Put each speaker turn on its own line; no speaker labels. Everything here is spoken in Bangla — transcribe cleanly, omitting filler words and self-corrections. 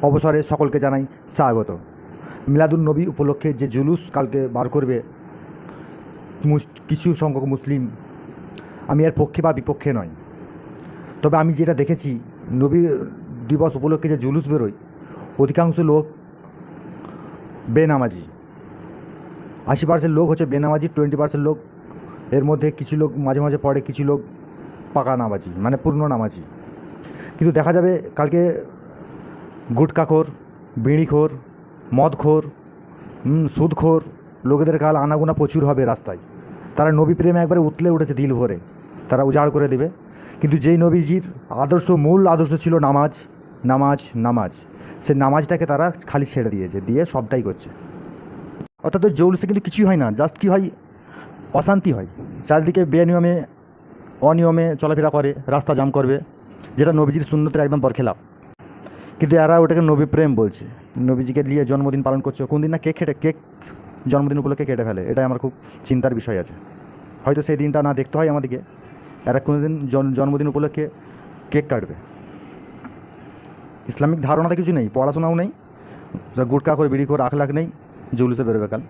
অবসরে সকলকে জানাই স্বাগত। মিলাদুন নবী উপলক্ষে যে জুলুস কালকে বার করবে কিছু সংখ্যক মুসলিম, আমি এর পক্ষে বা বিপক্ষে নয়, তবে আমি যেটা দেখেছি নবী দিবস উপলক্ষে যে জুলুস বেরোয় অধিকাংশ লোক বেনামাজি। 80% লোক হচ্ছে বেনামাজি, 20% লোক এর মধ্যে কিছু লোক মাঝে মাঝে পড়ে, কিছু লোক পাকা নামাজি মানে পূর্ণ নামাজি। কিন্তু দেখা যাবে কালকে গুটকাখোর, বিড়িখোর, মদখোর, সুদখোর লোকেদের কাল আনাগোনা প্রচুর হবে রাস্তায়। তারা নবী প্রেমে একবারে উতলে উঠেছে দিল ভরে, তারা উজাড় করে দেবে। কিন্তু যেই নবীজির আদর্শ, মূল আদর্শ ছিল নামাজ নামাজ নামাজ, সে নামাজটাকে তারা খালি ছেড়ে দিয়েছে, দিয়ে সবটাই করছে। অর্থাৎ ওই জৌলুসে কিন্তু কিছুই হয় না, জাস্ট কী হয়, অশান্তি হয়। চারিদিকে বেনিয়মে অনিয়মে চলাফেরা করে, রাস্তা জাম করবে, যেটা নবীজির সুন্নতের একদম বরখেলাপ। কিন্তু এরা ওটাকে নবী প্রেম বলছে, নবীজিকে নিয়ে জন্মদিন পালন করছে। কোন দিন না কেক জন্মদিন উপলক্ষে কেটে ফেলে, এটাই আমার খুব চিন্তার বিষয় আছে। হয়তো সেই দিনটা না দেখতে হয় আমাদেরকে, এরা কোনো দিন জন্মদিন উপলক্ষে কেক কাটবে। ইসলামিক ধারণাতে কিছু নেই, পড়াশোনাও নেই, গুটকা করে বিড়ি করে আখলাখ নেই, জুলুসে বেরোবে কাল।